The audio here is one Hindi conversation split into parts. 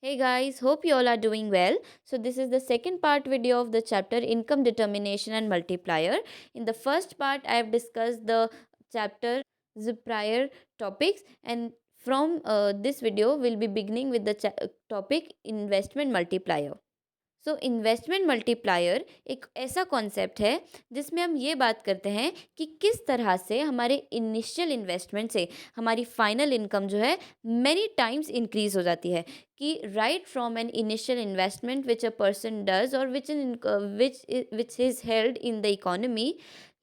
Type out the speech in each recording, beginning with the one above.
Hey guys, hope you all are doing well. So this is the second part video of the chapter income determination and multiplier. In the first part I have discussed the chapter the prior topics, and from this video we'll be beginning with the topic investment multiplier. So investment multiplier एक ऐसा कॉन्सेप्ट है जिसमें हम ये बात करते हैं कि किस तरह से हमारे इनिशियल इन्वेस्टमेंट से हमारी फाइनल इनकम जो है मैनी टाइम्स इंक्रीज हो जाती है कि right from an initial investment which a person does और which is held in the economy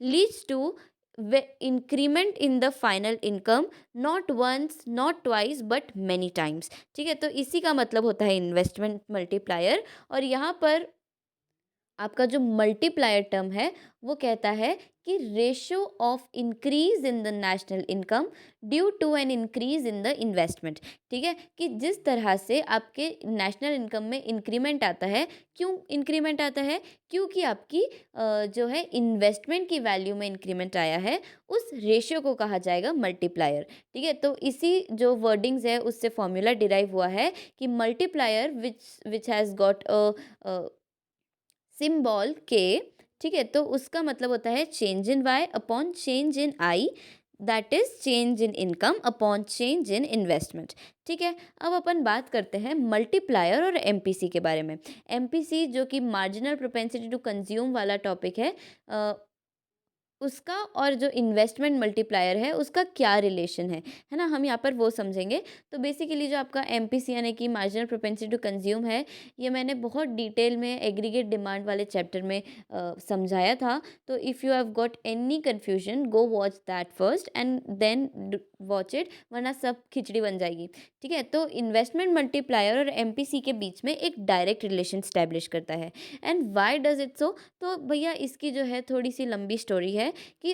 leads to increment in the final income, not once not twice but many times. ठीक है, तो इसी का मतलब होता है इन्वेस्टमेंट मल्टीप्लायर। और यहाँ पर आपका जो मल्टीप्लायर टर्म है वो कहता है कि ratio of increase in the national income due to an increase in the investment. ठीक है, कि जिस तरह से आपके नेशनल इनकम में इंक्रीमेंट आता है, क्यों इंक्रीमेंट आता है? क्योंकि आपकी जो है इन्वेस्टमेंट की वैल्यू में इंक्रीमेंट आया है, उस रेशियो को कहा जाएगा मल्टीप्लायर। ठीक है, तो इसी जो वर्डिंग्स है उससे फॉर्मूला डिराइव हुआ है कि multiplier which has got a symbol K. ठीक है, तो उसका मतलब होता है change in Y upon change in I, that is change in income upon change in investment. ठीक है, अब अपन बात करते हैं मल्टीप्लायर और एमपीसी के बारे में। एमपीसी जो कि मार्जिनल प्रोपेंसिटी टू कंज्यूम वाला टॉपिक है, उसका और जो इन्वेस्टमेंट मल्टीप्लायर है उसका क्या रिलेशन है ना, हम यहाँ पर वो समझेंगे। तो बेसिकली जो आपका एमपीसी यानी कि मार्जिनल प्रोपेंसिटी टू कंज्यूम है, ये मैंने बहुत डिटेल में एग्रीगेट डिमांड वाले चैप्टर में समझाया था। तो if you have got any confusion go watch that first and then watch it, वरना सब खिचड़ी बन जाएगी। ठीक है, तो इन्वेस्टमेंट मल्टीप्लायर और एमपीसी के बीच में एक डायरेक्ट रिलेशन स्टैब्लिश करता है। And why does it so? तो भैया इसकी जो है थोड़ी सी लंबी स्टोरी है कि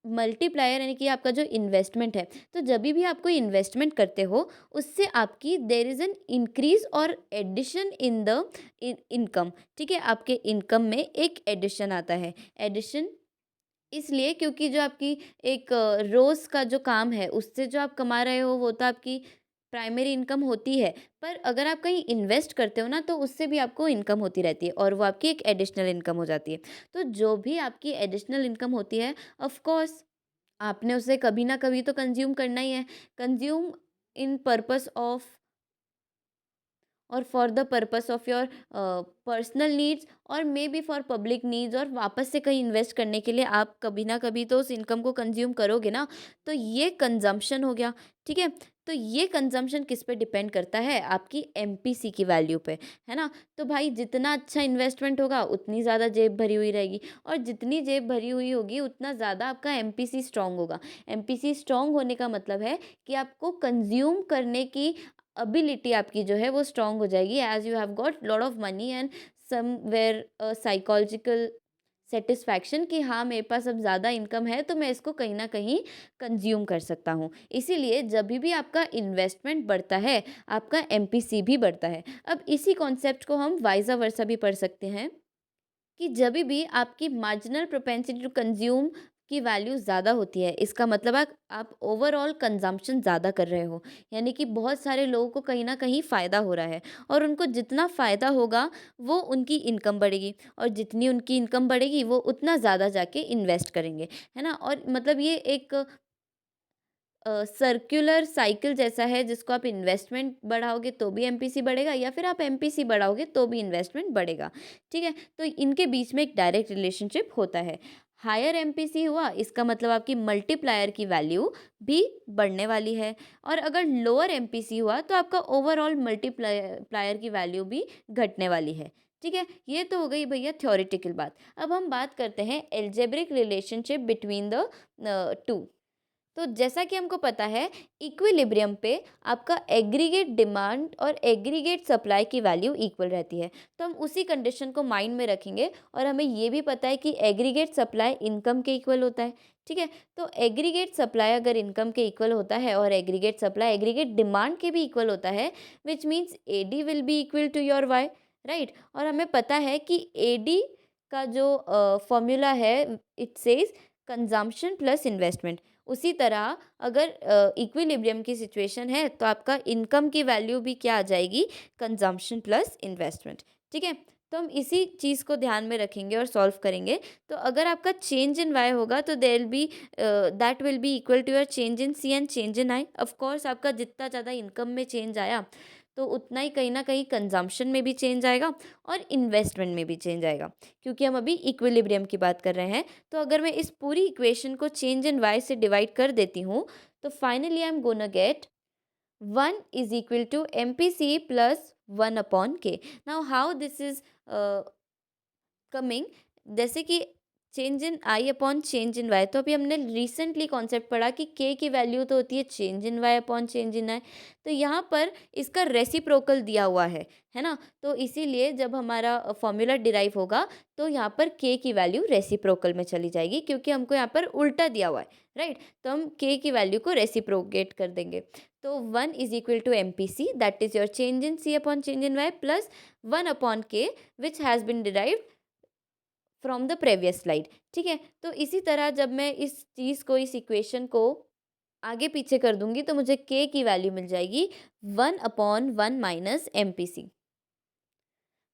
मल्टीप्लायर यानी कि आपका जो इन्वेस्टमेंट है, तो जब भी आप कोई इन्वेस्टमेंट करते हो उससे आपकी देर इज़ एन इंक्रीज और एडिशन इन द इनकम। ठीक है, आपके इनकम में एक एडिशन आता है। एडिशन इसलिए क्योंकि जो आपकी एक रोज़ का जो काम है उससे जो आप कमा रहे हो वो तो आपकी प्राइमरी इनकम होती है, पर अगर आप कहीं इन्वेस्ट करते हो ना तो उससे भी आपको इनकम होती रहती है और वो आपकी एक एडिशनल इनकम हो जाती है। तो जो भी आपकी एडिशनल इनकम होती है, ऑफ कोर्स आपने उसे कभी ना कभी तो कंज्यूम करना ही है। कंज्यूम इन पर्पस ऑफ और for the purpose of your personal needs और may be for public needs, और वापस से कहीं इन्वेस्ट करने के लिए आप कभी ना कभी तो उस इनकम को कंज्यूम करोगे ना, तो ये कंजम्पशन हो गया। ठीक है, तो ये कंजम्पशन किस पे डिपेंड करता है? आपकी एमपीसी की वैल्यू पे, है ना। तो भाई जितना अच्छा इन्वेस्टमेंट होगा उतनी ज़्यादा जेब भरी हुई रहेगी, और जितनी जेब भरी हुई होगी उतना ज़्यादा आपका एमपीसी स्ट्रांग होगा। एमपीसी स्ट्रांग होने का मतलब है कि आपको कंज्यूम करने की अबिलिटी आपकी जो है वो स्ट्रांग हो जाएगी, as you have got lot of money and somewhere psychological satisfaction कि हाँ मेरे पास अब ज़्यादा इनकम है तो मैं इसको कहीं ना कहीं कंज्यूम कर सकता हूँ। इसीलिए जब भी आपका इन्वेस्टमेंट बढ़ता है आपका एमपीसी भी बढ़ता है। अब इसी कॉन्सेप्ट को हम वाइजा वर्सा भी पढ़ सकते हैं कि जब भी आपकी मार्जिनल प्रोपेंसिटी टू कंज्यूम की वैल्यू ज़्यादा होती है, इसका मतलब आप ओवरऑल कंजम्पशन ज़्यादा कर रहे हो, यानी कि बहुत सारे लोगों को कहीं ना कहीं फ़ायदा हो रहा है, और उनको जितना फ़ायदा होगा वो उनकी इनकम बढ़ेगी, और जितनी उनकी इनकम बढ़ेगी वो उतना ज़्यादा जाके इन्वेस्ट करेंगे, है ना। और मतलब ये एक सर्कुलर साइकिल जैसा है, जिसको आप इन्वेस्टमेंट बढ़ाओगे तो भी एमपीसी बढ़ेगा, या फिर आप एमपीसी बढ़ाओगे तो भी इन्वेस्टमेंट बढ़ेगा। ठीक है, तो इनके बीच में एक डायरेक्ट रिलेशनशिप होता है। हायर एमपीसी हुआ इसका मतलब आपकी मल्टीप्लायर की वैल्यू भी बढ़ने वाली है, और अगर लोअर एमपीसी हुआ तो आपका ओवरऑल मल्टीप्लायर की वैल्यू भी घटने वाली है। ठीक है, ये तो हो गई भैया थ्योरेटिकल बात। अब हम बात करते हैं algebraic relationship between the two. तो जैसा कि हमको पता है इक्विलिब्रियम पे आपका एग्रीगेट डिमांड और एग्रीगेट सप्लाई की वैल्यू इक्वल रहती है। तो हम उसी कंडीशन को माइंड में रखेंगे, और हमें ये भी पता है कि एग्रीगेट सप्लाई इनकम के इक्वल होता है। ठीक है, तो एग्रीगेट सप्लाई अगर इनकम के इक्वल होता है और एग्रीगेट सप्लाई एग्रीगेट डिमांड के भी इक्वल होता है, which means AD will be equal to your Y, right. और हमें पता है कि एडी का जो फॉर्मूला है, it says consumption plus investment. उसी तरह अगर इक्विलिब्रियम की सिचुएशन है तो आपका इनकम की वैल्यू भी क्या आ जाएगी, कंजम्पशन प्लस इन्वेस्टमेंट। ठीक है, तो हम इसी चीज़ को ध्यान में रखेंगे और सॉल्व करेंगे। तो अगर आपका चेंज इन वाई होगा तो there be that will be equal to your change in C and change in I. Of course आपका जितना ज़्यादा इनकम में चेंज आया तो उतना ही कहीं ना कहीं कंजम्पशन में भी चेंज आएगा और इन्वेस्टमेंट में भी चेंज आएगा, क्योंकि हम अभी इक्विलिब्रियम की बात कर रहे हैं। तो अगर मैं इस पूरी इक्वेशन को चेंज इन वाई से डिवाइड कर देती हूँ तो finally I am gonna get 1 is equal to MPC plus 1 upon K. Now how this is coming, जैसे कि change in I upon change in Y, तो अभी हमने रिसेंटली कॉन्सेप्ट पढ़ा कि के की वैल्यू तो होती है change in Y upon change in I. तो यहाँ पर इसका रेसिप्रोकल दिया हुआ है ना। तो इसीलिए जब हमारा फॉर्मूला डिराइव होगा तो यहाँ पर के की वैल्यू रेसिप्रोकल में चली जाएगी, क्योंकि हमको यहाँ पर उल्टा दिया हुआ है, राइट। तो हम के की वैल्यू को रेसिप्रोकेट कर देंगे। तो 1 is equal to M P C, that is your change in C upon change in Y, plus 1 upon K which has been derived from the previous slide. ठीक है, तो इसी तरह जब मैं इस चीज़ को, इस इक्वेशन को आगे पीछे कर दूंगी तो मुझे के की वैल्यू मिल जाएगी 1 upon 1 minus M P C.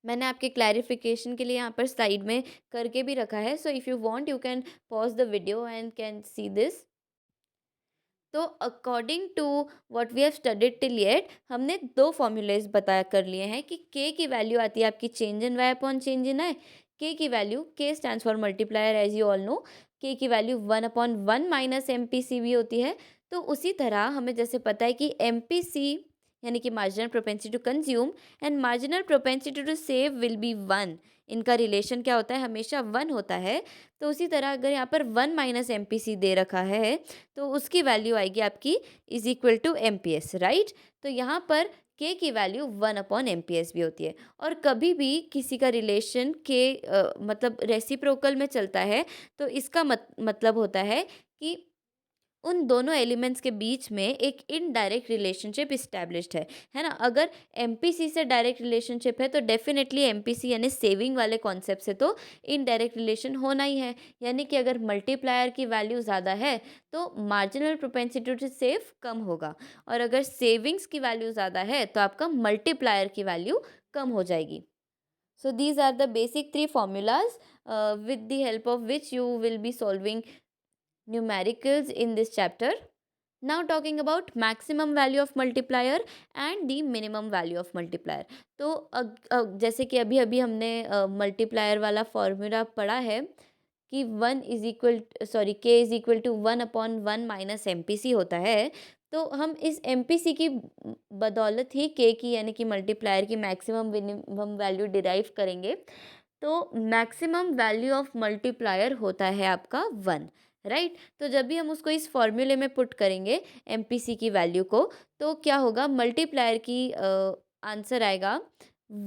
मैंने आपके क्लैरिफिकेशन के लिए यहाँ पर स्लाइड में करके भी रखा है, so if you want you can pause the video and can see this. तो according to what we have studied till yet, हमने दो फॉर्मूलेज बता कर लिए हैं कि के की वैल्यू आती है आपकी change in Y upon change in I. K की value, K stands for multiplier as you all know, K की value 1 upon 1 minus M P C भी होती है। तो उसी तरह हमें जैसे पता है कि एम पी सी यानी कि marginal propensity to consume and marginal propensity to save will be 1। इनका रिलेशन क्या होता है, हमेशा 1 होता है। तो उसी तरह अगर यहाँ पर 1 माइनस एम पी सी दे रखा है तो उसकी वैल्यू आएगी आपकी is equal to M P S, right. तो यहाँ पर के की value 1 upon M P S भी होती है। और कभी भी किसी का रिलेशन के मतलब रेसिप्रोकल में चलता है तो इसका मतलब होता है कि उन दोनों एलिमेंट्स के बीच में एक इनडायरेक्ट रिलेशनशिप इस्टेब्लिश्ड है ना। अगर एमपीसी से डायरेक्ट रिलेशनशिप है तो डेफिनेटली एमपीसी यानी सेविंग वाले कॉन्सेप्ट से तो इनडायरेक्ट रिलेशन होना ही है। यानी कि अगर मल्टीप्लायर की वैल्यू ज़्यादा है तो मार्जिनल प्रोपेंसिटी टू सेव कम होगा, और अगर सेविंग्स की वैल्यू ज़्यादा है तो आपका मल्टीप्लायर की वैल्यू कम हो जाएगी। So these are the basic three formulas with the help of which you will be solving numericals in this chapter. Now talking about maximum value of multiplier and the minimum value of multiplier. तो जैसे कि अभी अभी हमने मल्टीप्लायर वाला फॉर्मूला पढ़ा है कि 1 is equal sorry K is equal to 1 upon 1 minus M P C होता है। तो हम इस एम पी सी की बदौलत ही के की यानी कि मल्टीप्लायर की मैक्सिमम मिनिमम वैल्यू डिराइव करेंगे। तो मैक्सिमम वैल्यू ऑफ मल्टीप्लायर होता है आपका 1, राइट। तो जब भी हम उसको इस फॉर्मूले में पुट करेंगे एमपीसी की वैल्यू को, तो क्या होगा, मल्टीप्लायर की आंसर आएगा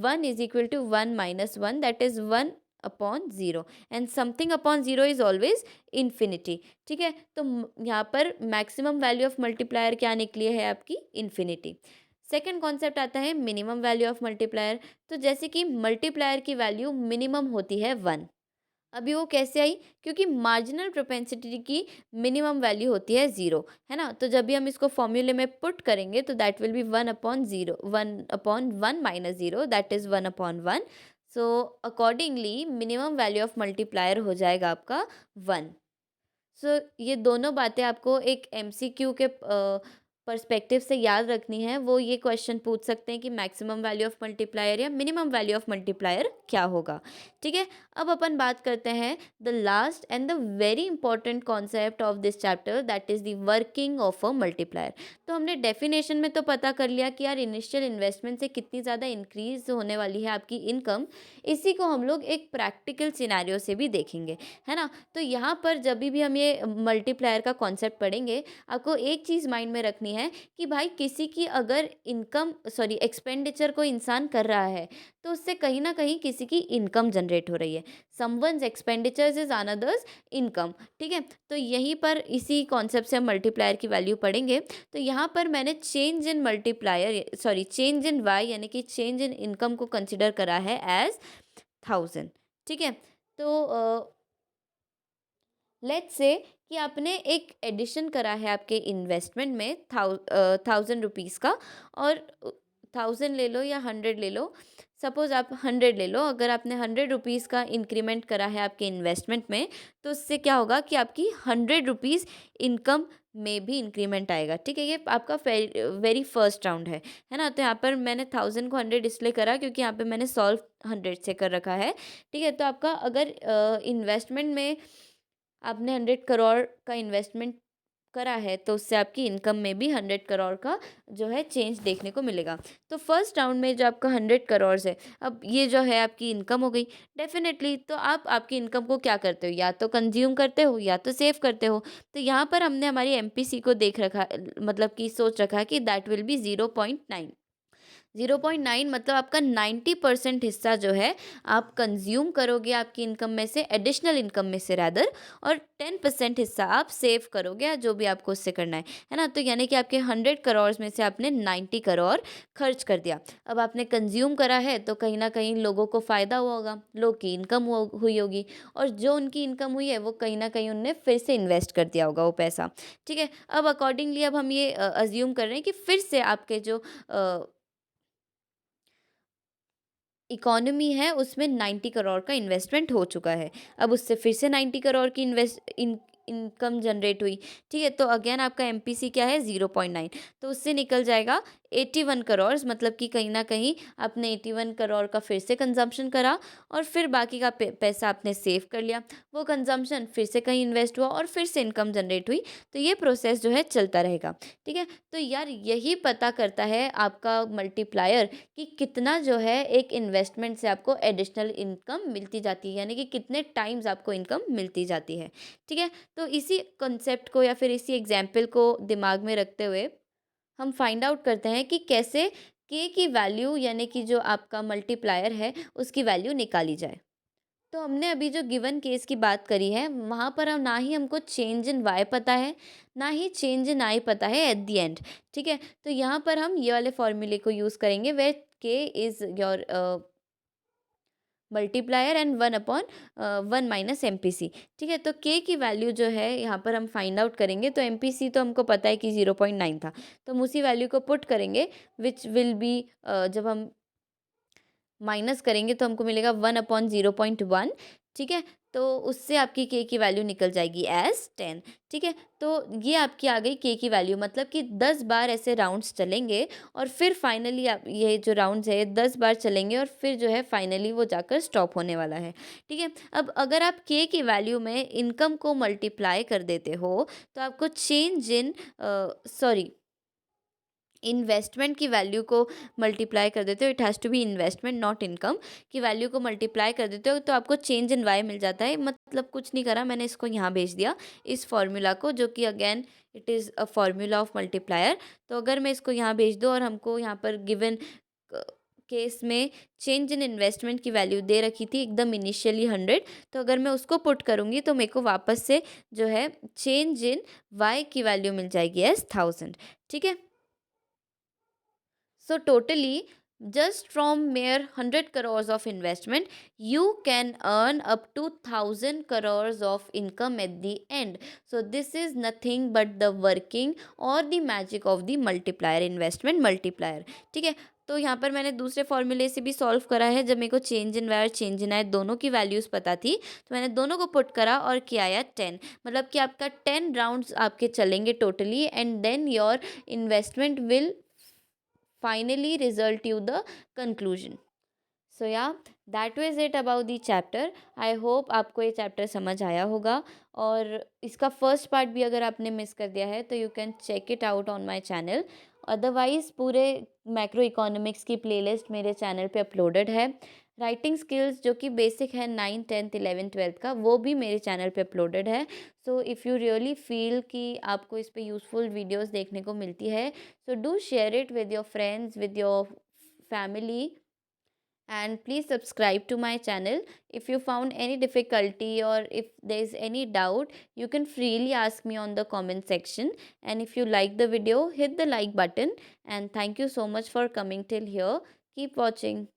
1 is equal to 1 minus 1, that is 1 upon 0, and something upon 0 is always infinity. ठीक है, तो यहाँ पर मैक्सिमम वैल्यू ऑफ मल्टीप्लायर क्या निकली है आपकी, इन्फिनिटी। सेकेंड कॉन्सेप्ट आता है मिनिमम वैल्यू ऑफ मल्टीप्लायर। तो जैसे कि मल्टीप्लायर की वैल्यू मिनिमम होती है 1। अभी वो कैसे आई, क्योंकि मार्जिनल प्रोपेंसिटी की मिनिमम वैल्यू होती है 0, है ना। तो जब भी हम इसको फॉर्मूले में पुट करेंगे तो that will be 1 upon 0, 1 upon 1 minus 0, that is 1 upon 1। So accordingly minimum value of multiplier हो जाएगा आपका 1। सो ये दोनों बातें आपको एक एमसीक्यू के पर्सपेक्टिव से याद रखनी है। वो ये क्वेश्चन पूछ सकते हैं कि मैक्सिमम वैल्यू ऑफ मल्टीप्लायर या मिनिमम वैल्यू ऑफ मल्टीप्लायर क्या होगा। ठीक है, अब अपन बात करते हैं the last and the very important concept of this chapter, that is the working of a multiplier. तो हमने डेफिनेशन में तो पता कर लिया कि यार इनिशियल इन्वेस्टमेंट से कितनी ज़्यादा इंक्रीज होने वाली है आपकी इनकम। इसी को हम लोग एक प्रैक्टिकल सिनेरियो से भी देखेंगे, है ना। तो यहाँ पर जब भी हम ये मल्टीप्लायर का कॉन्सेप्ट पढ़ेंगे, आपको एक चीज़ माइंड में रखनी है कि भाई किसी की अगर इनकम सॉरी एक्सपेंडिचर को इंसान कर रहा है तो उससे कहीं ना कहीं किसी की इनकम जनरेट हो रही है। Someone's expenditures is another's income. ठीक है, तो यहीं पर इसी कॉन्सेप्ट से हम मल्टीप्लायर की वैल्यू पढ़ेंगे। तो यहाँ पर मैंने change in multiplier sorry change in Y यानी कि चेंज इन इनकम को कंसिडर करा है एज 1000। ठीक है, तो लेट्स से कि आपने एक एडिशन करा है आपके इन्वेस्टमेंट में 1000 रुपीज़ का, और 1000 ले लो या 100 ले लो, सपोज़ आप 100 ले लो। अगर आपने 100 रुपीज़ का इंक्रीमेंट करा है आपके इन्वेस्टमेंट में, तो उससे क्या होगा कि आपकी 100 रुपीज़ इनकम में भी इंक्रीमेंट आएगा। ठीक है, ये आपका वेरी फर्स्ट राउंड है ना। तो यहाँ पर मैंने 1000 को 100 इसलिए करा क्योंकि यहाँ पे मैंने सॉल्व 100 से कर रखा है। ठीक है, तो आपका अगर इन्वेस्टमेंट में आपने 100 करोड़ का इन्वेस्टमेंट करा है, तो उससे आपकी इनकम में भी 100 करोड़ का जो है चेंज देखने को मिलेगा। तो फर्स्ट राउंड में जो आपका 100 करोड़ है, अब ये जो है आपकी इनकम हो गई डेफिनेटली। तो आप आपकी इनकम को क्या करते हो, या तो कंज्यूम करते हो या तो सेव करते हो। तो यहाँ पर हमने हमारी एमपीसी को देख रखा, मतलब कि सोच रखा है कि दैट विल बी 0.9। 0.9 मतलब आपका 90% हिस्सा जो है आप कंज्यूम करोगे आपकी इनकम में से, एडिशनल इनकम में से रैदर, और 10% हिस्सा आप सेव करोगे, जो भी आपको उससे करना है ना। तो यानी कि आपके 100 करोड़ में से आपने 90 करोड़ खर्च कर दिया। अब आपने कंज्यूम करा है तो कहीं ना कहीं लोगों को फ़ायदा हुआ होगा, लोग की इनकम हुई होगी, और जो उनकी इनकम हुई है वो कहीं ना कहीं उनने फिर से इन्वेस्ट कर दिया होगा वो पैसा। ठीक है, अब अकॉर्डिंगली अब हम ये अज्यूम कर रहे हैं कि फिर से आपके जो इकोनॉमी है उसमें 90 करोड़ का इन्वेस्टमेंट हो चुका है। अब उससे फिर से 90 करोड़ की इनकम जनरेट हुई। ठीक है, तो अगेन आपका एमपीसी क्या है, 0.9। तो उससे निकल जाएगा 81 करोड़, मतलब कि कहीं ना कहीं आपने 81 करोड़ का फिर से कंजम्पशन करा, और फिर बाकी का पैसा आपने सेव कर लिया। वो कंजम्पशन फिर से कहीं इन्वेस्ट हुआ और फिर से इनकम जनरेट हुई। तो ये प्रोसेस जो है चलता रहेगा। ठीक है, तो यार यही पता करता है आपका मल्टीप्लायर कि कितना जो है एक इन्वेस्टमेंट से आपको एडिशनल इनकम मिलती जाती है, यानी कि कितने टाइम्स आपको इनकम मिलती जाती है। ठीक है, तो इसी कॉन्सेप्ट को या फिर इसी एग्जाम्पल को दिमाग में रखते हुए हम फाइंड आउट करते हैं कि कैसे के की वैल्यू, यानी कि जो आपका मल्टीप्लायर है उसकी वैल्यू निकाली जाए। तो हमने अभी जो गिवन केस की बात करी है, वहाँ पर हम ना ही हमको चेंज इन वाई पता है, ना ही चेंज इन आई पता है एट द एंड। ठीक है, तो यहाँ पर हम ये वाले फॉर्मूले को यूज़ करेंगे where K is your multiplier and 1/1 - M P C. ठीक है, तो के की वैल्यू जो है यहाँ पर हम फाइंड आउट करेंगे। तो एम पी सी तो हमको पता है कि 0.9 था, तो हम उसी वैल्यू को पुट करेंगे, विच विल बी, जब हम माइनस करेंगे तो हमको मिलेगा 1/0.1। ठीक है, तो उससे आपकी के की वैल्यू निकल जाएगी एज 10। ठीक है, तो ये आपकी आ गई के की वैल्यू, मतलब कि 10 बार ऐसे राउंड्स चलेंगे, और फिर फाइनली आप ये जो राउंड्स है 10 बार चलेंगे, और फिर जो है फाइनली वो जाकर स्टॉप होने वाला है। ठीक है, अब अगर आप के की वैल्यू में इनकम को मल्टीप्लाई कर देते हो, तो आपको चेंज इन, सॉरी, इन्वेस्टमेंट की वैल्यू को मल्टीप्लाई कर देते हो, it has to be investment not income, की वैल्यू को मल्टीप्लाई कर देते हो, तो आपको चेंज इन वाई मिल जाता है। मतलब कुछ नहीं करा मैंने, इसको यहाँ भेज दिया इस फॉर्मूला को, जो कि again it is a formula of multiplier. तो अगर मैं इसको यहाँ भेज दूँ और हमको यहाँ पर गिवन केस में चेंज इन इन्वेस्टमेंट की वैल्यू दे रखी थी एकदम इनिशियली 100, तो अगर मैं उसको पुट करूँगी तो मेरे को वापस से जो है चेंज इन वाई की वैल्यू मिल जाएगी एज 1000। ठीक है, so totally, just from mere 100 crores of investment, you can earn up to 1000 crores of income at the end. So this is nothing but the working or the magic of the multiplier, investment multiplier. ठीक है, तो यहाँ पर मैंने दूसरे फॉर्मूले से भी सॉल्व करा है। जब मेरे को चेंज इन वाई और चेंज इन आई दोनों की वैल्यूज़ पता थी, तो मैंने दोनों को पुट करा और किया आया 10। मतलब कि आपका 10 राउंड्स आपके चलेंगे totally, and then your investment will finally result you the conclusion. So yeah, that was it about the chapter. I hope आपको ये चैप्टर समझ आया होगा, और इसका फर्स्ट पार्ट भी अगर आपने मिस कर दिया है तो you can check it out on my channel. Otherwise पूरे मैक्रो इकोनॉमिक्स की प्लेलिस्ट मेरे चैनल पे अपलोडेड है। राइटिंग स्किल्स जो कि बेसिक है 9, 10th, 11th, 12th का, वो भी मेरे चैनल पे अपलोडेड है। So if you really feel कि आपको इस पे यूज़फुल वीडियोस देखने को मिलती है, so do share it with your friends, with your family, and please subscribe to my channel. If you found any difficulty or if there is any doubt, you can freely ask me on the comment section. And if you like the video, hit the like button, and thank you so much for coming till here. Keep watching.